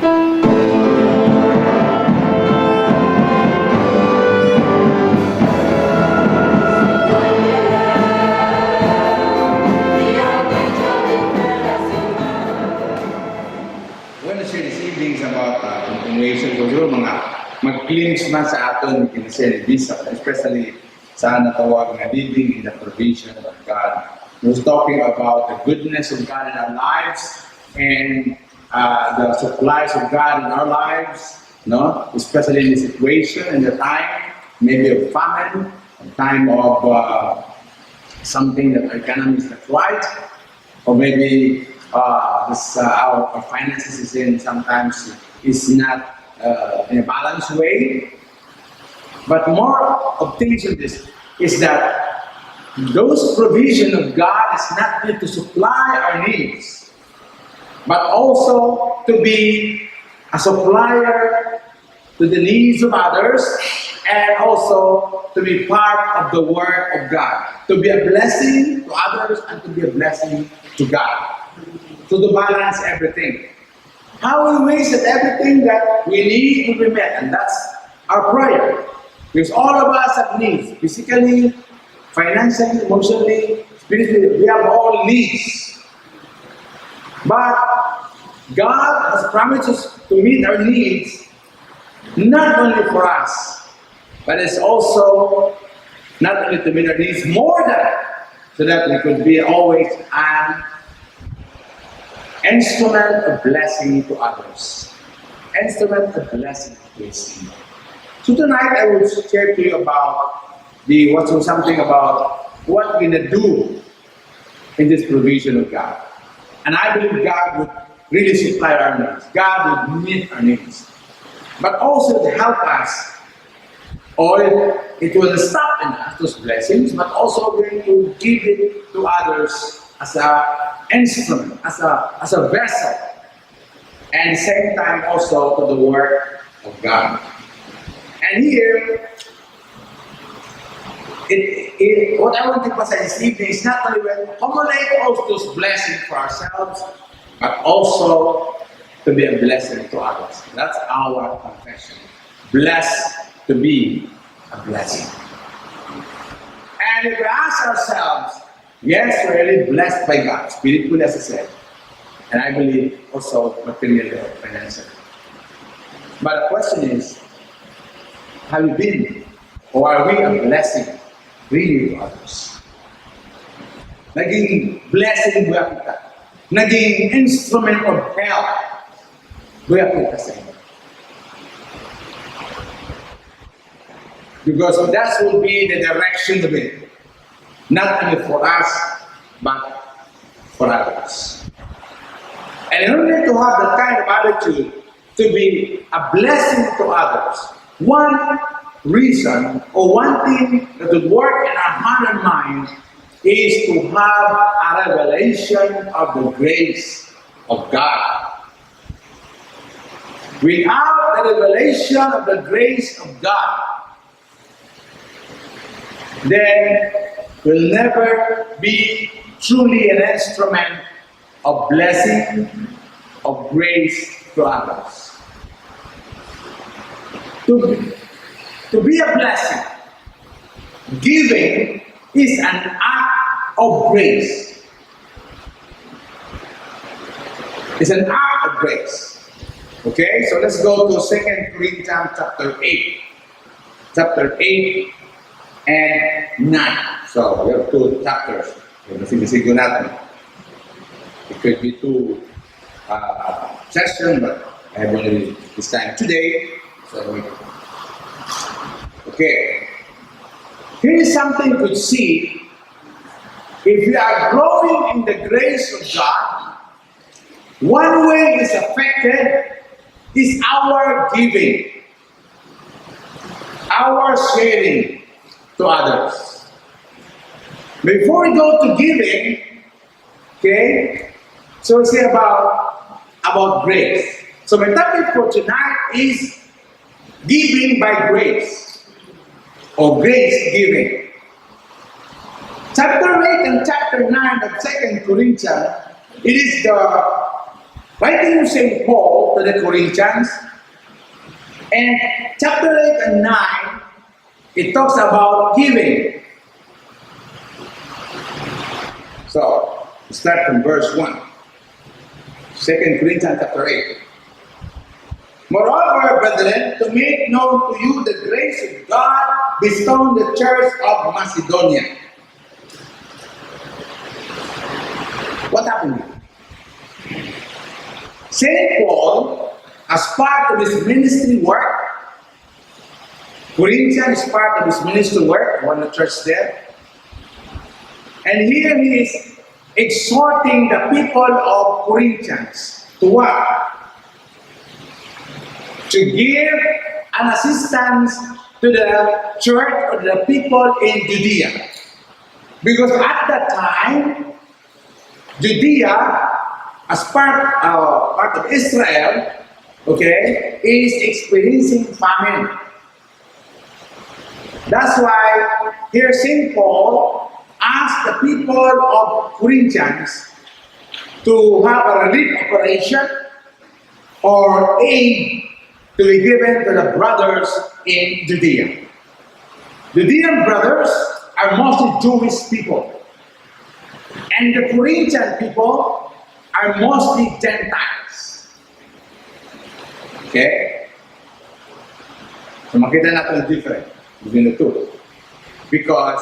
want to share this evening is about continuation. So, siguro mga mag-clinch man sa aton kinasya ni Bisa, especially sa natawag na living in the provision of God. He was talking about the goodness of God in our lives and the supplies of God in our lives, no? Especially in the situation, in the time, maybe of famine, a time of something that our economy is not right, or maybe our finances is in sometimes is not in a balanced way. But more of things in this is that those provision of God is not only to supply our needs, but also to be a supplier to the needs of others, and also to be part of the work of God, to be a blessing to others and to be a blessing to God, to balance everything. How we ways that everything that we need will be met, and that's our prayer. Because all of us have needs, physically, financially, emotionally, spiritually, we have all needs. But God has promised us to meet our needs, not only for us, but it's also not only to meet our needs, more than so that we could be always an instrument of blessing to others. Instrument of blessing to His. So tonight I will share to you about something about what we're gonna do in this provision of God. And I believe God would really supply our needs. God would meet our needs. But also to help us, or it will stop in us those blessings, but also going to give it to others as an instrument, as a vessel, and at the same time also to the work of God. And here, what I want to emphasize this evening is not only we accumulate all those blessings for ourselves, but also to be a blessing to others. That's our confession. Blessed to be a blessing. And if we ask ourselves, yes, we're really blessed by God, spiritually as I said, and I believe also materially or financially. But the question is, have we been, or are we a blessing really to others? Naging blessing ba kita? Naging instrument of help ba kita sa inyo? Because that will be the direction of it. Not only for us, but for others. And in order to have that kind of attitude, to be a blessing to others, one reason or one thing that would work in our heart and mind is to have a revelation of the grace of God. Without the revelation of the grace of God, then we'll never be truly an instrument of blessing, of grace to others. To be a blessing, giving is an act of grace. It's an act of grace. Okay, so let's go to 2 Corinthians chapter 8. Chapter 8 and 9. So we have two chapters. Sige natin. It could be two sessions, but I have only this time today. So okay. Here is something you could see. If we are growing in the grace of God, one way is affected is our giving, our sharing to others. Before we go to giving, okay, so we say about grace. So my topic for tonight is giving by grace, or grace giving. Chapter 8 and chapter 9 of 2 Corinthians, it is the Writing of St. Paul to the Corinthians, and chapter 8 and 9, it talks about giving. So, start from verse 1. 2 Corinthians chapter 8. Moreover, brethren, to make known to you the grace of God bestowed on the church of Macedonia. What happened? St. Paul, as part of his ministry work, Corinthians is part of his ministry work, one of the church there. And here he is exhorting the people of Corinthians to what? To give an assistance to the church or the people in Judea. Because at that time, Judea, as part of Israel, okay, is experiencing famine. That's why here St. Paul asked the people of Corinthians to have a relief operation or aid to be given to the brothers in Judea. Judean brothers are mostly Jewish people. And the Corinthian people are mostly Gentiles. Okay? So makita natin the difference between the two. Because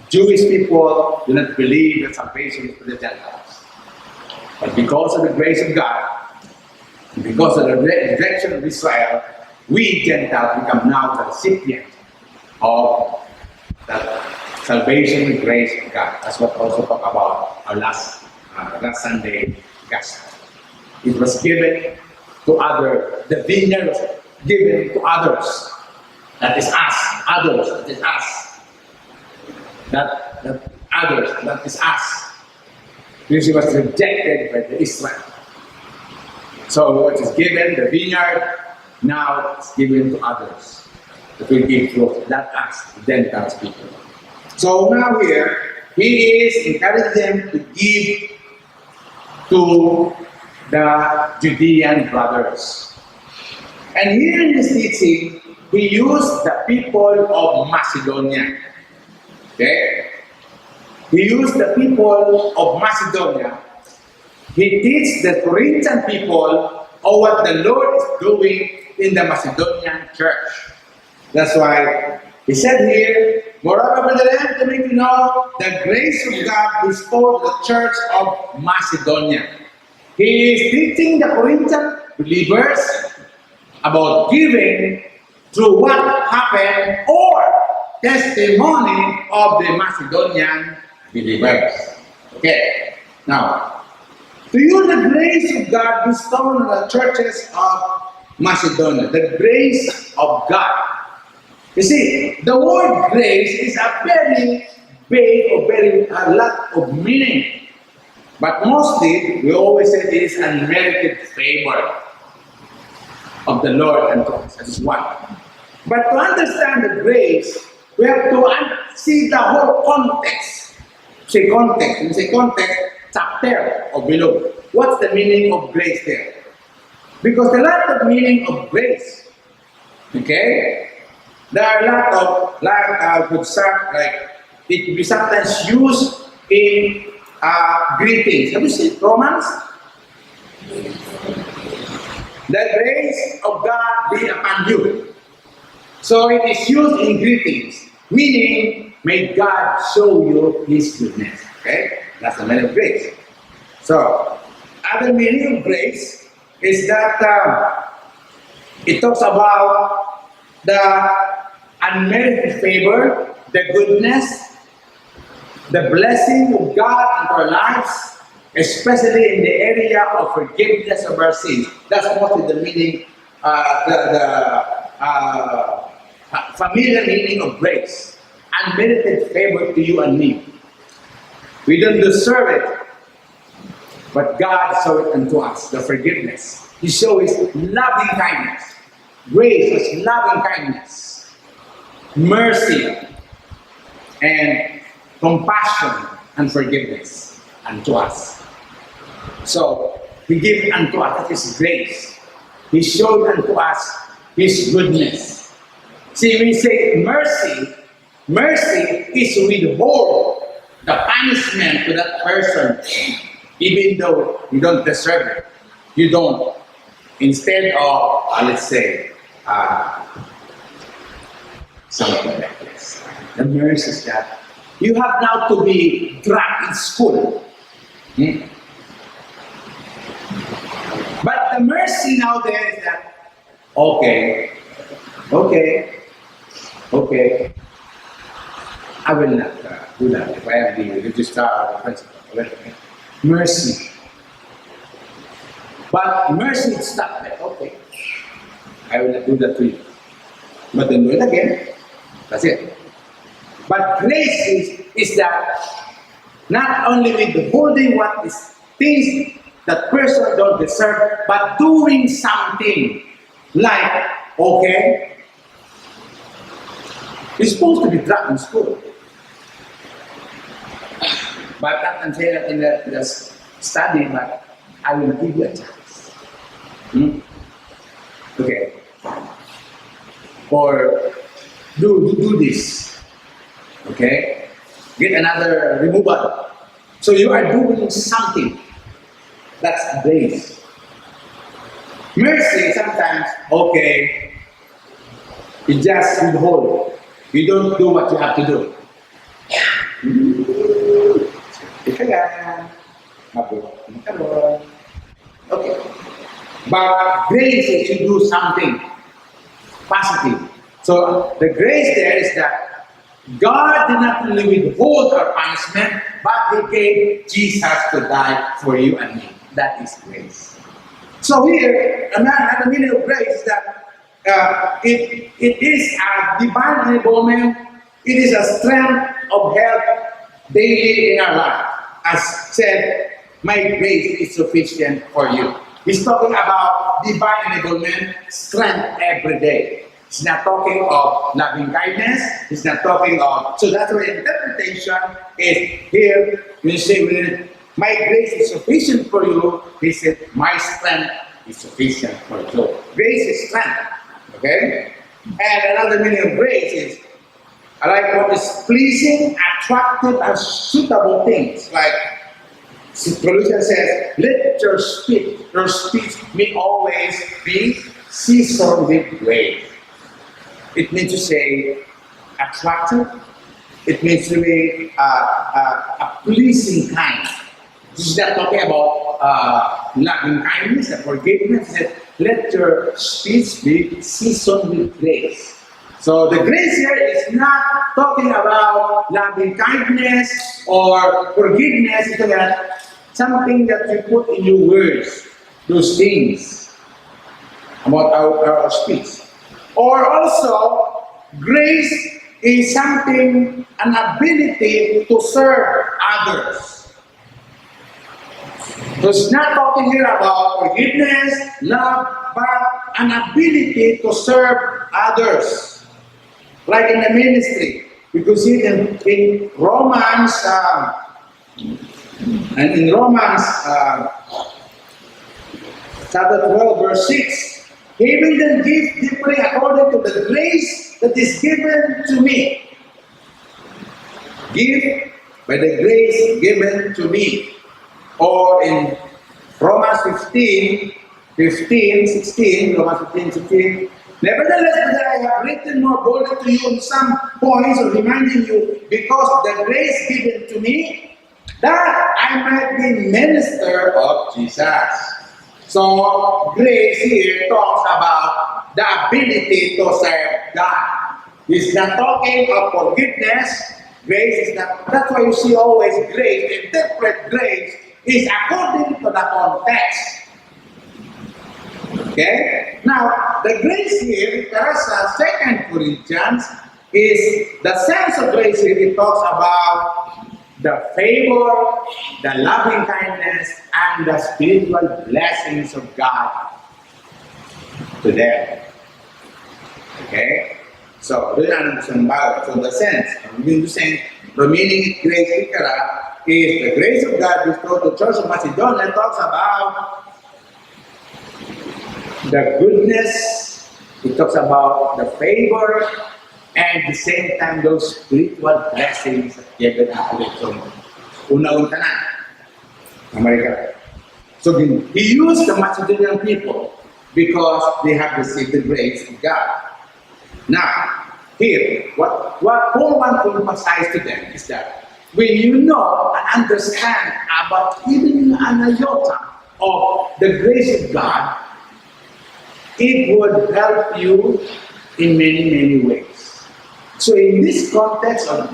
Jewish people do not believe that salvation is for the Gentiles. But because of the grace of God, because of the rejection of Israel, we Gentiles become now the recipient of the salvation and grace of God. That's what also talk about our last Sunday gospel. It was given to others. The vineyard was given to others. That is us. Others. That is us. That others. That is us. This was rejected by the Israel. So what is given, the vineyard, now it's given to others. That will give fruit. That us, the Gentiles people. So now here, he is encouraging them to give to the Judean brothers. And here in this teaching, he used the people of Macedonia. Okay? He used the people of Macedonia. He teaches the Corinthian people of what the Lord is doing in the Macedonian church. That's why he said here, moreover, brethren, to make you know the grace of God bestowed the church of Macedonia. He is teaching the Corinthian believers about giving through what happened or testimony of the Macedonian believers. Okay, now, to you the grace of God bestowed on the churches of Macedonia, the grace of God. You see, the word grace is a very big or a lot of meaning. But mostly, we always say it is unmerited favor of the Lord and God. That is one. But to understand the grace, we have to see the whole context. Say context. When you say context, chapter or below. What's the meaning of grace there? Because a lot of meaning of grace. Okay? There are a lot of, it could be sometimes used in greetings. Have you seen Romans? The grace of God be upon you. So it is used in greetings, meaning, may God show you His goodness. Okay? That's the meaning of grace. So, other meaning of grace is that it talks about the unmerited favor, the goodness, the blessing of God into our lives, especially in the area of forgiveness of our sins. That's mostly the meaning, familiar meaning of grace. Unmerited favor to you and me. We don't deserve it, but God showed it unto us, the forgiveness. He showed His loving kindness. Grace is loving kindness, mercy, and compassion and forgiveness unto us. So, He gave unto us His grace. He showed unto us His goodness. See, we say mercy. Mercy is to withhold the punishment to that person, even though you don't deserve it. You don't. Instead of, let's say, something like this. The mercy is that you have now to be dropped in school. But the mercy now there is that, okay, I will not do that if I have the registrar or the principal. Mercy. But mercy is not like, okay, I will not do that to you. But then do it again. That's it. But grace is that not only withholding what is things that person don't deserve, but doing something like, okay, you're supposed to be dropped in school. But not can say that in the study, but I will give you a chance. Okay. Or do this. Okay? Get another removal. So you are doing something. That's grace. Mercy sometimes, okay, you just withhold. You don't do what you have to do. Okay. But grace is to do something positive. So the grace there is that God did not only withhold our punishment, but He gave Jesus to die for you and me. That is grace. So here, another meaning of grace is that it is a divine enablement. It is a strength of help daily in our life. As said, my grace is sufficient for you. He's talking about divine enablement, strength every day. He's not talking of loving kindness. He's not talking of... So that's why interpretation is here. When you say, my grace is sufficient for you, he said, my strength is sufficient for you. Grace is strength. Okay? And another meaning of grace is, I like what is pleasing, attractive, and suitable things. Like Colossians says, let your speech may always be seasoned with grace. It means to say attractive. It means to be a pleasing kind. This is not talking about loving kindness and forgiveness. Let your speech be seasoned with grace. So the grace here is not talking about loving kindness or forgiveness. It's about something that you put in your words, those things about our speech. Or also, grace is something, an ability to serve others. So it's not talking here about forgiveness, love, but an ability to serve others. Like in the ministry, you could see it in Romans, and in Romans chapter 12, verse 6. He will then give differently according to the grace that is given to me. Give by the grace given to me. Or in Romans 16, 16, Romans 15, 16. Nevertheless, I have written more boldly to you on some points of reminding you, because the grace given to me, that I might be minister of Jesus. So, grace here talks about the ability to serve God. He's not talking of forgiveness. Grace is not, that's why you see always grace, interpret grace is according to the context. Okay? Now, the grace here, Teresa, 2 Corinthians, is the sense of grace here. It talks about the favor, the loving kindness, and the spiritual blessings of God to them. Okay? So, doon ang isang bago. So, the sense, yung saying, the meaning of grace is the grace of God bestowed to the Church of Macedonia talks about the goodness, it talks about the favor, and at the same time, those spiritual blessings that given natin from una-una na, America. So he used the Macedonian people because they have received the grace of God. Now, here, what Paul wants to emphasize to them is that when you know and understand about even an iota of the grace of God, it would help you in many, many ways. So in this context of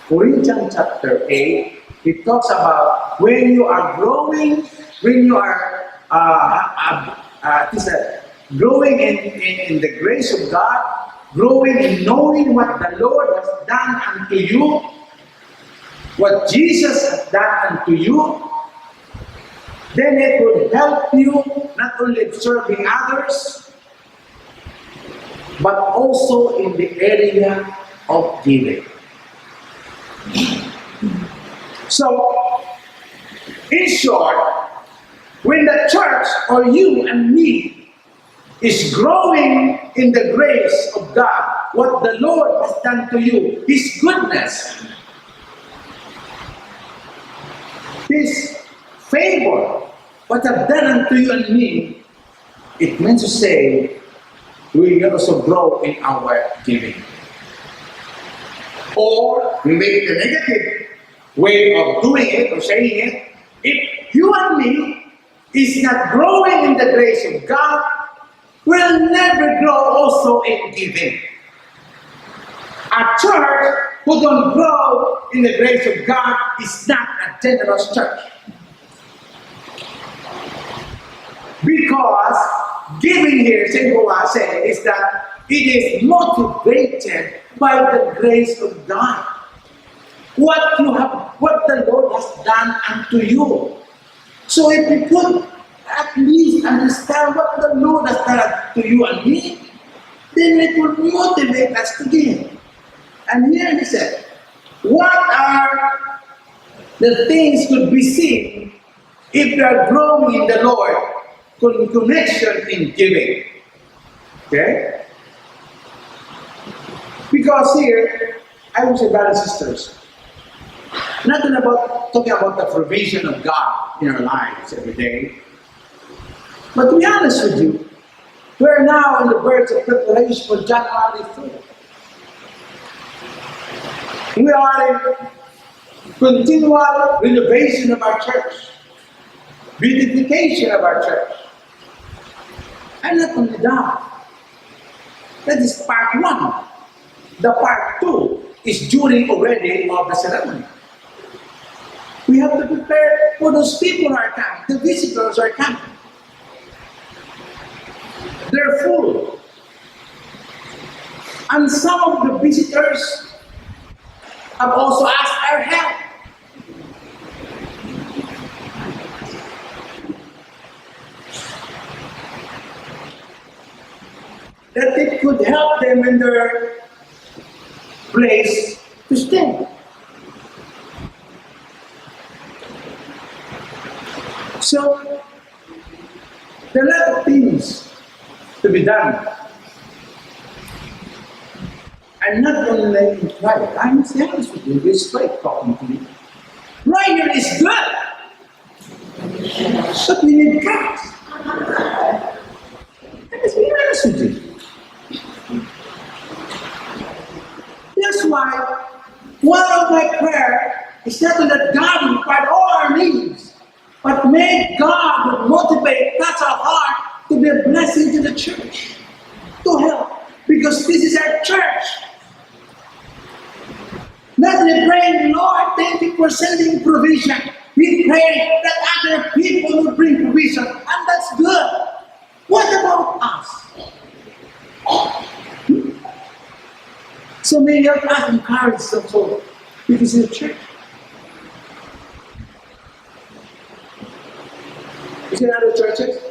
Corinthians chapter 8, it talks about when you are growing, when you are growing in the grace of God, growing in knowing what the Lord has done unto you, what Jesus has done unto you, then it will help you not only serving others, but also in the area of giving. So, in short, when the church or you and me is growing in the grace of God, what the Lord has done to you, His goodness, His favor, what I've done unto you and me, it meant to say, we will also grow in our giving. Or we make the negative way of doing it or saying it. If you and me is not growing in the grace of God, we'll never grow also in giving. A church who don't grow in the grace of God is not a generous church. Because giving here, St. Paul said, is that it is motivated by the grace of God. What the Lord has done unto you. So if you could at least understand what the Lord has done to you and me, then it will motivate us to give. And here he said, what are the things could be seen if you are growing in the Lord? Connection in giving. Okay? Because here, I would say, brothers and sisters, nothing about talking about the provision of God in our lives every day. But to be honest with you, we're now in the verge of preparation for January 4th. We are in continual renovation of our church, beautification of our church. And not only that, that is part 1. The part 2 is during already of the ceremony. We have to prepare for those people who are coming, the visitors are coming. They're full. And some of the visitors have also asked our help. That it could help them in their place to stay. So, there are a lot of things to be done. And not only in private. I'm honest with you, this straight talking to you. Prayer is good. But we need God. Let's be honest with you. That's why one of my prayers is not that God will provide all our needs, but may God motivate, touch our heart to be a blessing to the church, to help, because this is our church. Not only praying, Lord, thank you for sending provision. We pray that other people will bring provision, and that's good. What about us? So many of us encourage some sort because it's a church. You see other churches?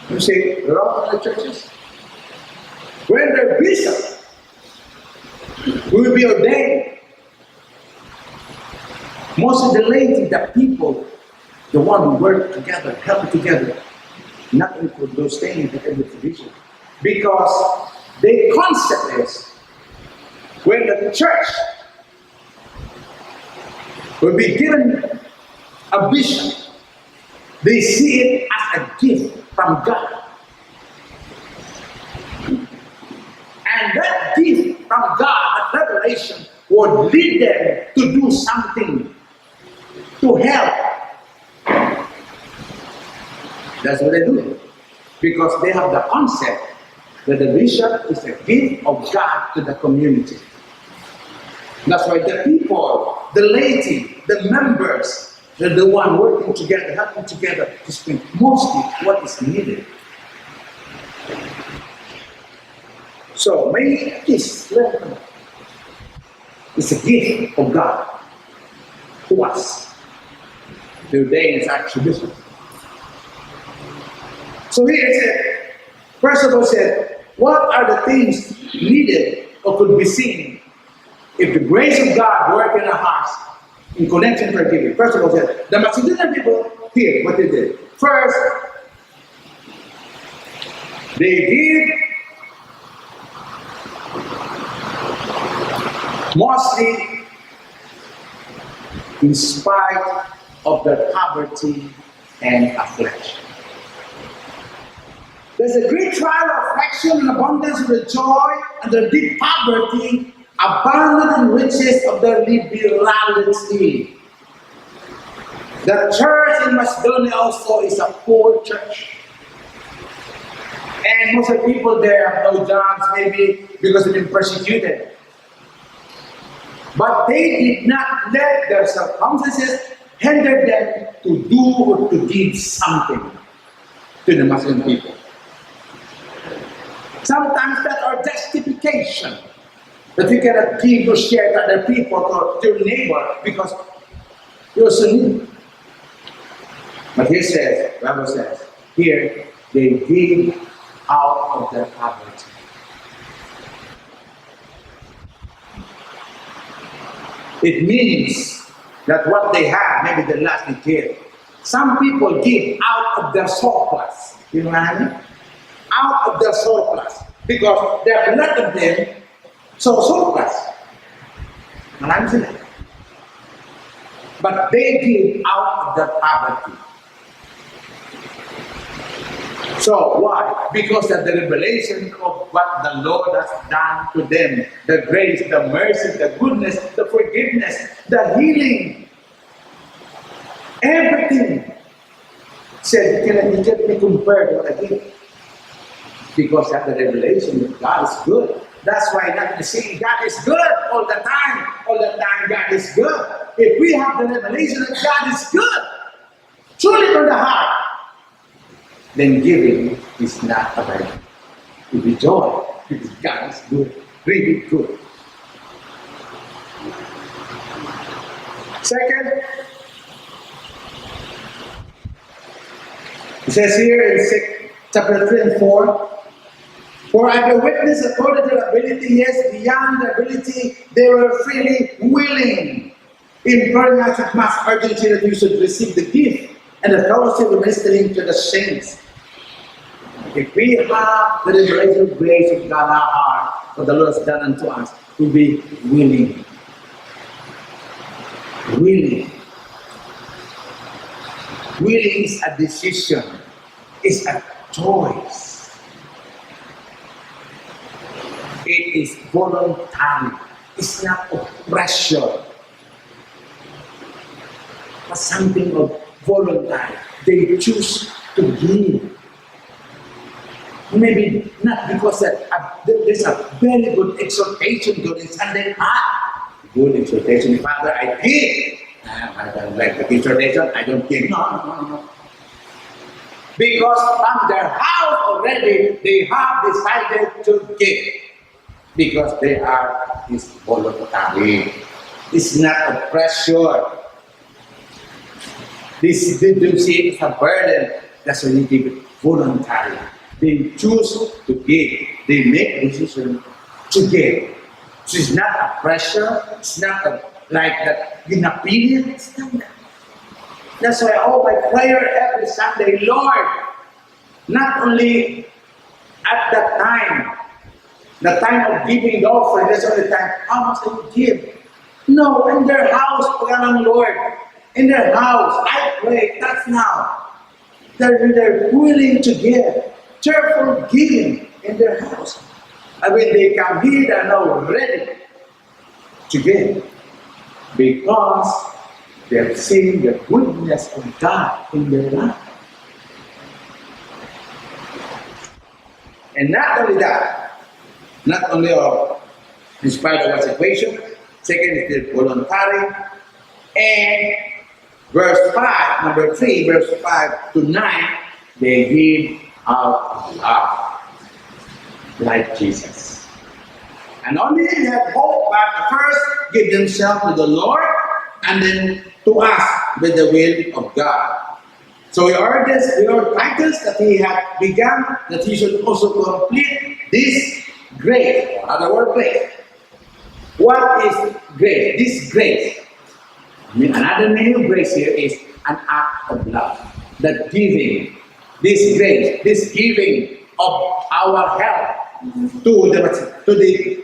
You say, there are other churches? When their bishop will be ordained, most of the laity, the people, the one who work together, help together, not include those things in the provision. Because the concept is, when the church will be given a vision, they see it as a gift from God. And that gift from God, that revelation, would lead them to do something to help. That's what they do. Because they have the concept that the vision is a gift of God to the community. That's why the people, the laity, the members, they're the one working together, helping together to spend mostly what is needed. So may this is a gift of God to us. Today is actually business. So here it said, first of all said, what are the things needed or could be seen if the grace of God work in our hearts in connection to our giving? First of all said, the Macedonian people here, what they did. First, they give mostly in spite of their poverty and affliction. There's a great trial of affliction and abundance of the joy and the deep poverty, abundant riches of their liberality. The church in Macedonia also is a poor church. And most of the people there have no jobs, maybe because they've been persecuted. But they did not let their circumstances hinder them to do or to give something to the Muslim people. Sometimes that's our justification that we cannot give or share to other people or to your neighbor because you're so needy. But here says, the Bible says, here they give out of their poverty. It means that what they have, maybe the last they give. Some people give out of their surplus. You know what I mean? Out of their surplus. Because they have let them so surplus. And I'm saying that. But they give out of their poverty. So why? Because of the revelation of what the Lord has done to them. The grace, the mercy, the goodness, the forgiveness, the healing. Everything. Said, you cannot be compared to what I did. Because of the revelation that God is good. That's why not to say God is good all the time. All the time God is good. If we have the revelation that God is good, truly from the heart, then giving is not a burden. It will be joy because God is good, really good. Second, it says here in chapter 3 and 4, for I bear witness according to their ability, yes, beyond their ability, they were freely willing, imploring us with much urgency that we should receive the gift and the fellowship of ministering to the saints. If we have the liberation of grace of God in our heart, what the Lord has done unto us, we'll be willing. Willing. Willing is a decision. It's a choice. It is voluntary. It's not of pressure. But something of voluntary. They choose to give. Maybe not because there's a very good exhortation during Sunday. Good exhortation. Father, I give. I don't like the exhortation. I don't give. No. Because from their house already, they have decided to give. Because they are voluntary. It's not a pressure. This they don't see it as a burden. That's why they give it voluntary. They choose to give. They make a decision to give. So it's not a pressure. It's not like that in a period. It's not that. That's why all my prayer every Sunday, Lord, Not only at that time, the time of giving the offering, that's only time, how much do you give? No, in their house, Pagano Lord, in their house, I pray, that's now. They're willing to give, cheerful giving in their house. And when they come here, they're now ready to give because they're seeing the goodness of God in their life. And not only that, not only in spite of our situation, second is the voluntary, and verse 5, number 3, verse 5 to 9, they give out of love, like Jesus. And only they have hope, but first give themselves to the Lord, and then to us with the will of God. So we are Titus that he had begun, that he should also complete this grace. Another word, grace. What is grace? This grace. Another meaning of grace here is an act of love. That giving, this grace, this giving of our help to the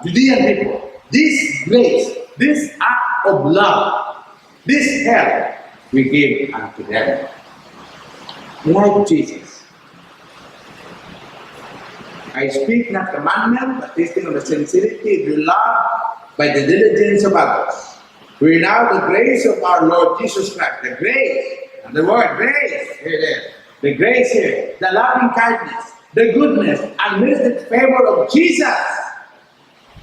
Judean people. This grace, this act of love, this help we give unto them. Like Jesus. I speak not commandment, but testing of the sincerity of your love by the diligence of others. We now the grace of our Lord Jesus Christ, the grace, and the word grace, here it is. The grace here, the loving kindness, the goodness, and unmerited favor of Jesus.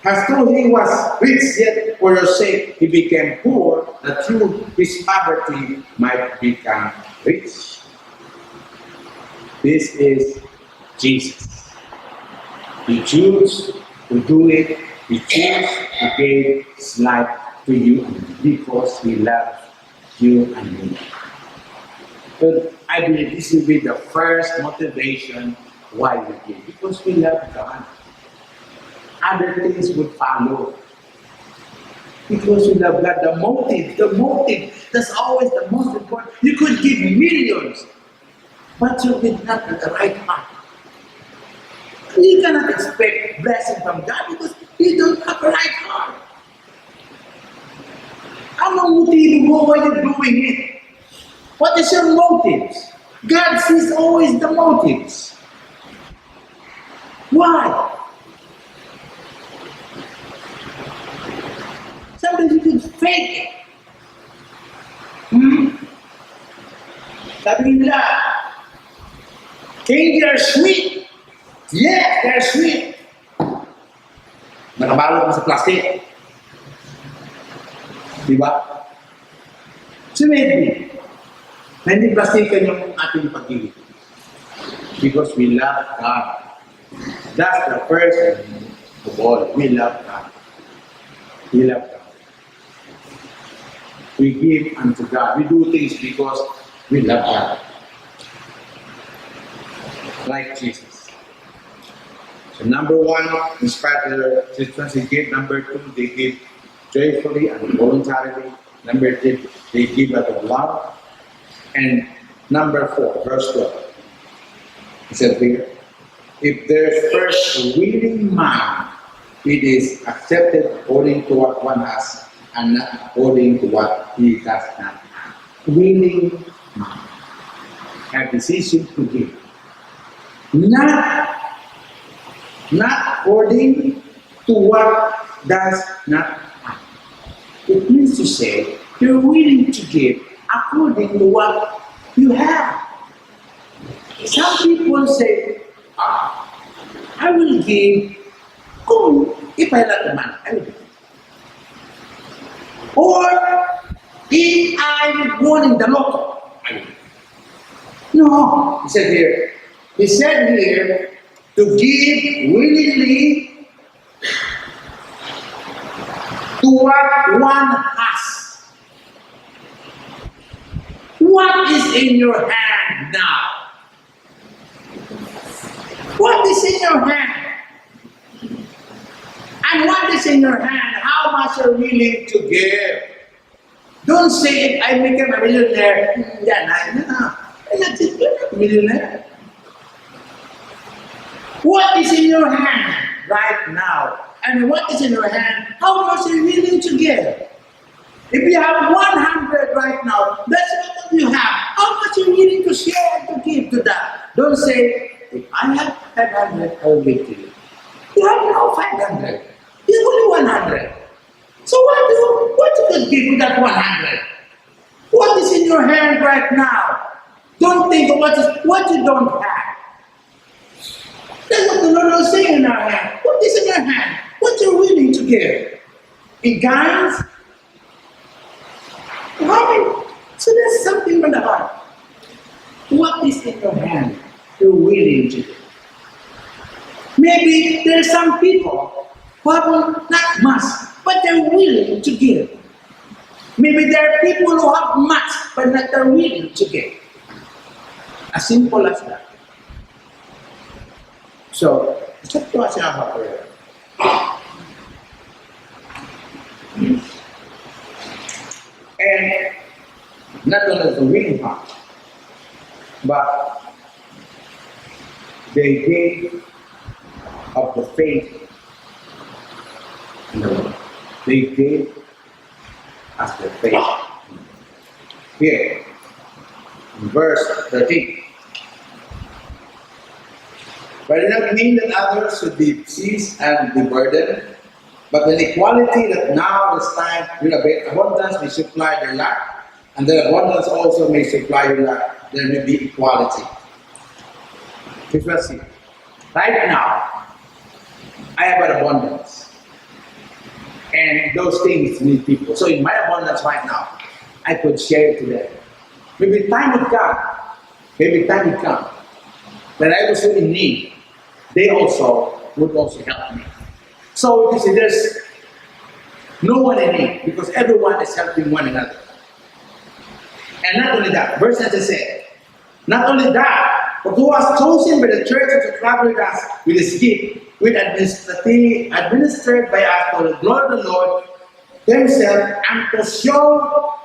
As though he was rich, yet for your sake he became poor, that through his poverty might become rich. This is Jesus. He chose to do it. He chose to give his life to you because he loves you and me. But I believe this will be the first motivation why we give. Because we love God. Other things would follow. Because we love God. The motive, that's always the most important. You could give millions, but you did not have the right heart. You cannot expect blessing from God because you don't have the right heart. Anong motibo mo why you're doing it? What is your motives? God sees always the motives. Why? Sometimes you can fake it. Sabi nila, candy are sweet. Yes, they're sweet. Nakabalot mo sa plastic. Diba? So maybe, na hindi plastikan yung ating pag-ibig. Because we love God. That's the first of all. We love God. We love God. We give unto God. We do things because we love God. Like Jesus. So number one, in spite of their sisters, they give. Number two, they give joyfully and voluntarily. Number three, they give out of love. And number 4, verse 12. It says here, if there's first a willing mind, it is accepted according to what one has and not according to what he does not have. Willing mind. A decision to give. Not according to what does not have. It means to say, you're willing to give according to what you have. Some people say, I will give if I have the money, I will give. Or if I'm winning the lotto, I will give. No, he said here, to give willingly to what one has. What is in your hand now? What is in your hand? And what is in your hand? How much are you willing to give? Don't say, if I become a millionaire, yeah, no. You're not a millionaire. What is in your hand right now? And what is in your hand? How much are you willing to give? If you have 100 right now, that's what you have. How much are you willing to share and to give to that? Don't say, if I have 500, I will give to you. You have no 500. You have only 100. So what you could give with that 100? What is in your hand right now? Don't think of what you don't have. That's what the Lord was saying in our hand. What is in your hand? What you're willing to give? In kinds? Right? So there's something from the heart. What is in your hand you're willing to give? Maybe there are some people who have not much, but they're willing to give. Maybe there are people who have much, but not they're willing to give. As simple as that. So, check to us our prayer. And not only the willing part, but they gave of the faith in the Lord. They gave as their faith. Here, in verse 13. But it does not mean that others should be seized and be burdened, but the equality that now this time with abundance may supply their lack, and their abundance also may supply your lack. There may be equality. Which was it. Right now, I have an abundance. And those things need people. So in my abundance right now, I could share it to them. Maybe time would come. Maybe time would come that I was in need. They also would also help me. So you see, there's no one in need because everyone is helping one another. And not only that, verse 9 said, not only that, but who was chosen by the church to collaborate us with his gift, with administered by us for the glory of the Lord himself, and to show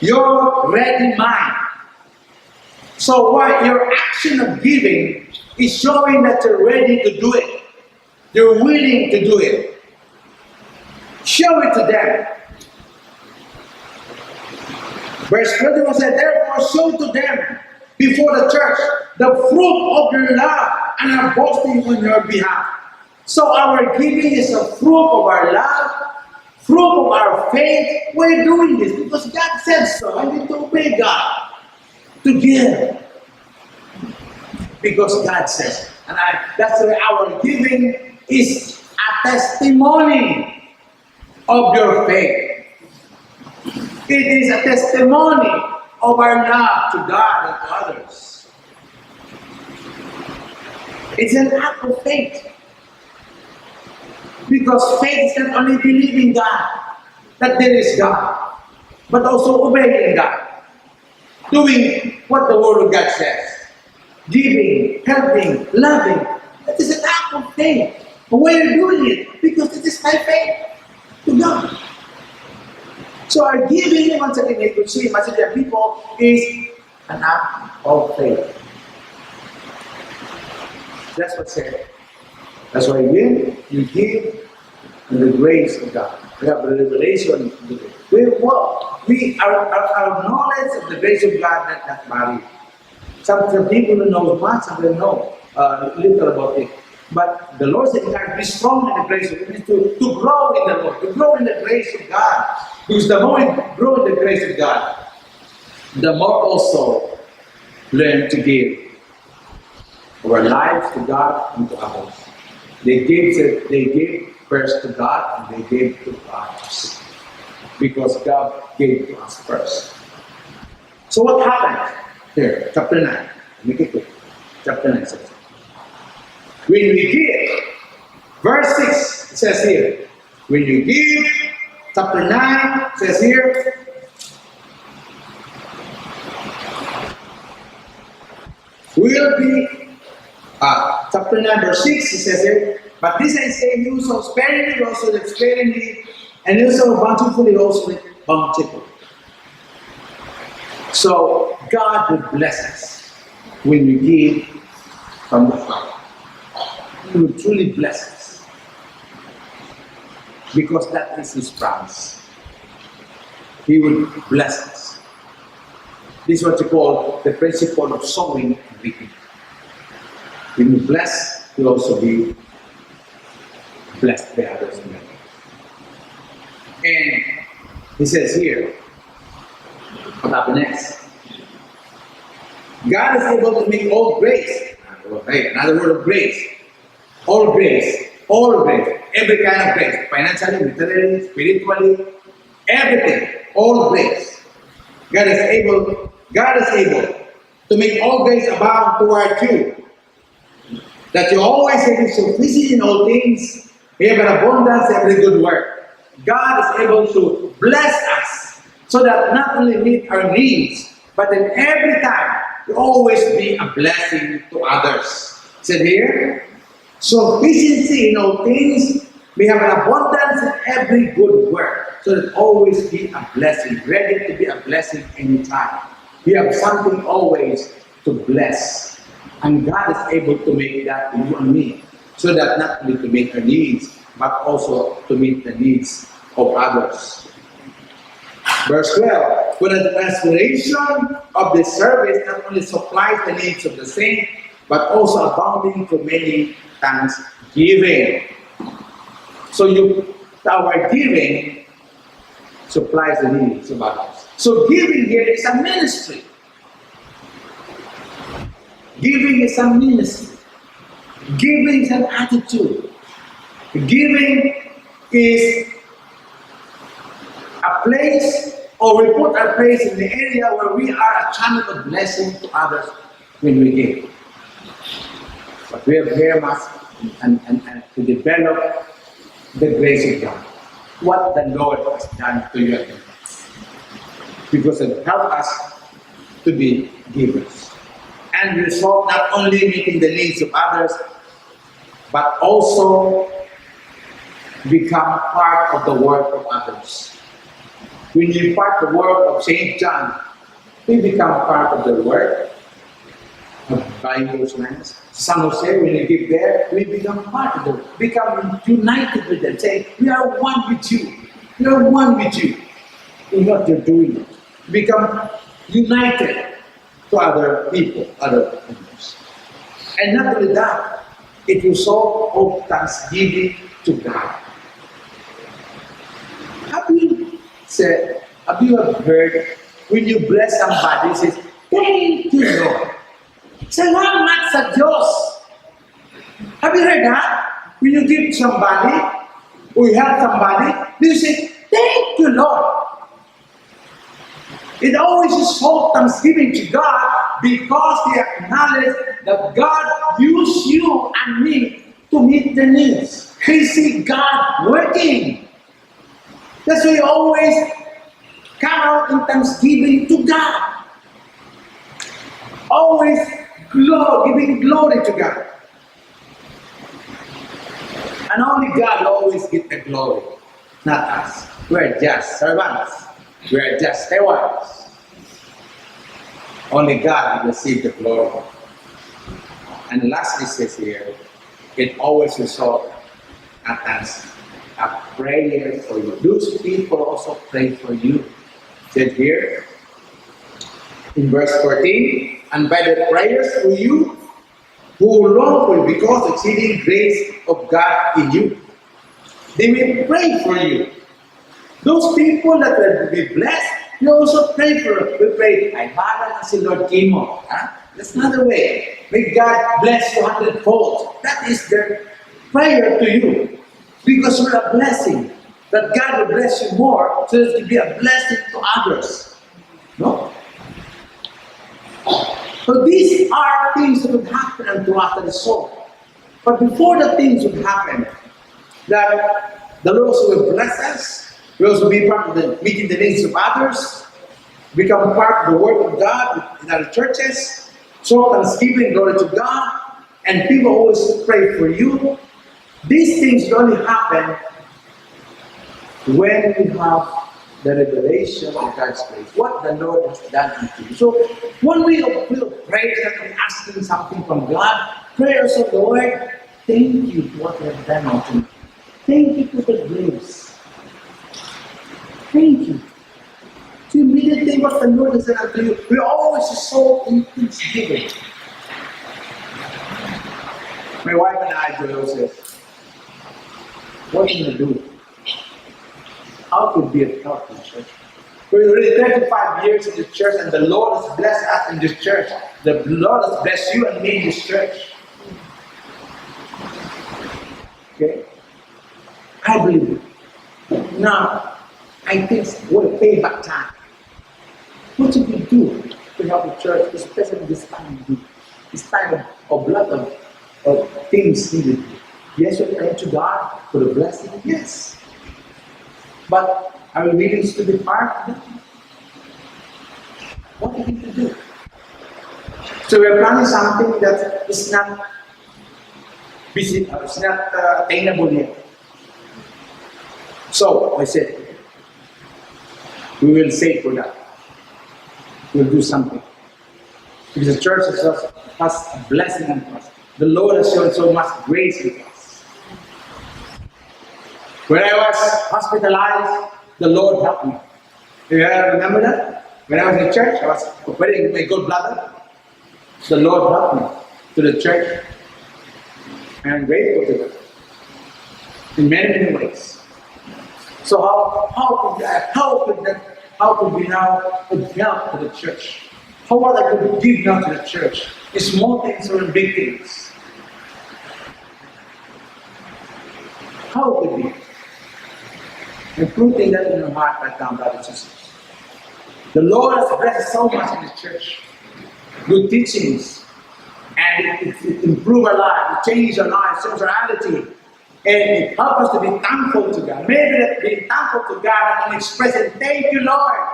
your ready mind. So what your action of giving is showing that you're ready to do it. You're willing to do it. Show it to them. Verse 21 said, therefore show to them before the church the fruit of your love and our boasting on your behalf. So our giving is a fruit of our love, fruit of our faith. We're doing this because God said so. I need to obey God to give. Because God says, and that's why our giving is a testimony of your faith. It is a testimony of our love to God and to others. It's an act of faith. Because faith is not only believing God, that there is God, but also obeying God. Doing what the Word of God says. Giving, helping, loving. That is an act of faith. But why are you doing it? Because it is my faith to God. So our giving, once again, you could see, imagine that people, is an act of faith. That's what's said. That's why you give in the grace of God. We have the revelation of the grace. Our knowledge of the grace of God that varies. Some people know much, some don't know little about it. But the Lord said, be strong in the grace of God, to grow in the Lord, to grow in the grace of God. Because the more we grow in the grace of God, the more also learn to give our lives to God and to others. They gave first to God and they gave to others. Because God gave to us first. So what happened? Here, chapter 9. Make it quick. Chapter 9 says, when we give, verse 6 it says here, when you give, chapter 9 says here, will be, chapter 9 verse 6 it says here, but this I say, you sow sparingly, also live sparingly, and you sow bountifully, also live bountifully. So God will bless us when we give from the heart. He will truly bless us because that is His promise. He will bless us. This is what you call the principle of sowing and reaping. When you bless, you'll also be blessed by others. And He says here, what happened next? God is able to make all grace. Another word of grace. All grace. All grace. Every kind of grace. Financially, materially, spiritually. Everything. All grace. God is able to make all grace abound toward you. That you always have sufficient in all things. We have an abundance in every good work. God is able to bless us so that not only meet our needs, but in every time to always be a blessing to others. Said here, sufficiency in all things, we have an abundance in every good work, so that always be a blessing, ready to be a blessing anytime. We have something always to bless, and God is able to make that to you and me, so that not only to meet our needs, but also to meet the needs of others. Verse 12, for the transformation of the service not only supplies the needs of the saint, but also abounding to many thanksgiving. So our giving supplies the needs of others. So giving here is a ministry. Giving is a ministry. Giving is an attitude. Giving is a place, or we put our place in the area where we are a channel of blessing to others when we give. But we have very much and to develop the grace of God. What the Lord has done to you and me. Because it helps us to be givers. And result not only meeting the needs of others, but also become part of the work of others. When you part the work of St. John, we become part of the work of buying those lands. San Jose, when you give there, we become part of them, become united with them, saying, we are one with you. We are one with you in what you're doing. Become united to other people, other members. And not only that, it will show of thanksgiving to God. Have you heard when you bless somebody, you say, thank you, Lord. Salamat sa Diyos. Have you heard that? When you give somebody, or you help somebody, you say, thank you, Lord. It always is so thanksgiving to God because they acknowledge that God used you and me to meet their needs. They see God working. That's why you always come out in thanksgiving to God. Always giving glory to God. And only God always gets the glory, not us. We're just servants. We're just stewards. Only God will receive the glory. And lastly says here, it always results as a prayer for you. Those people also pray for you. Said here in verse 14, and by the prayers for you who long for you, because of the exceeding grace of God in you, they will pray for you. Those people that will be blessed, they also pray for us. We pray, ay bala na si Lord Kimo. That's another way. May God bless you 100-fold. That is their prayer to you. Because you're a blessing. That God will bless you more so that you be a blessing to others. No? So these are things that would happen unto us that is so. But before the things would happen, that the Lord also will bless us. We also be part of the meeting the needs of others. Become part of the work of God in our churches. So thanksgiving, glory to God. And people always pray for you. These things only happen when we have the revelation of God's grace, what the Lord has done unto you. So, one way of prayer is not asking something from God. Pray also, Lord, thank you for what you have done unto me. Thank you for the grace. Thank you. So immediately what the Lord has done unto you, we're always so in thanksgiving. My wife and I, Joel, says, what can you do? How could be a help in church? We're already 35 years in the church, and the Lord has blessed us in this church. The Lord has blessed you and me in this church. Okay? I believe it. Now, I think we'll pay back time. What should we do to help the church, especially this time? This time of lot of things needed. Yes, we pray to God for the blessing. Yes. But are we willing to be part of it? What do we need to do? So we're planning something that is not busy, it's not attainable yet. So I said, we will save for that. We'll do something. Because the church has a blessing on us. The Lord has shown so much grace with us. When I was hospitalized, the Lord helped me. Do you remember that? When I was in church, I was operating my gallbladder. The Lord helped me to the church. And I'm grateful to them. In many, many ways. So how could we now help to the church? How what I could give now to the church? In small things or in big things? How could we? And putting that in your heart right now, brothers and sisters. The Lord has blessed so much in the church. Good teachings. And it improves our life, it changes our life, changes our attitude. And it helps us to be thankful to God. Maybe that being thankful to God and expressing, thank you, Lord.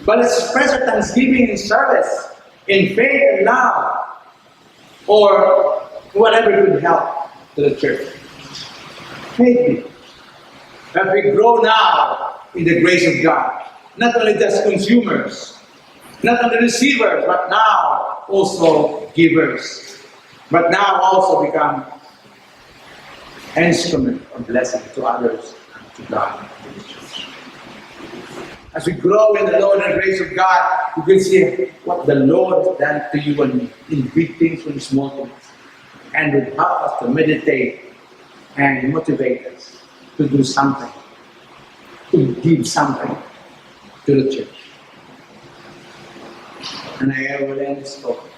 But express our thanksgiving in service, in faith and love, or whatever could help to the church. Maybe that we grow now in the grace of God. Not only just consumers, not only receivers, but now also givers. But now also become instrument of blessing to others and to God and the church. As we grow in the Lord and grace of God, you can see what the Lord has done to you and me in big things and small things. And will help us to meditate and motivate us to do something, to give something to the church. And I will end this talk.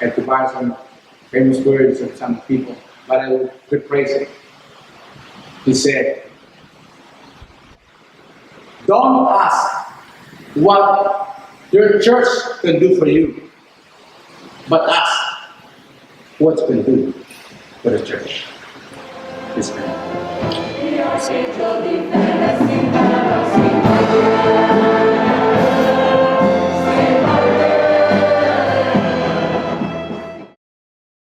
I have to buy some famous words of some people, but I will rephrase it. He said, don't ask what your church can do for you, but ask what you can do for the church. This man.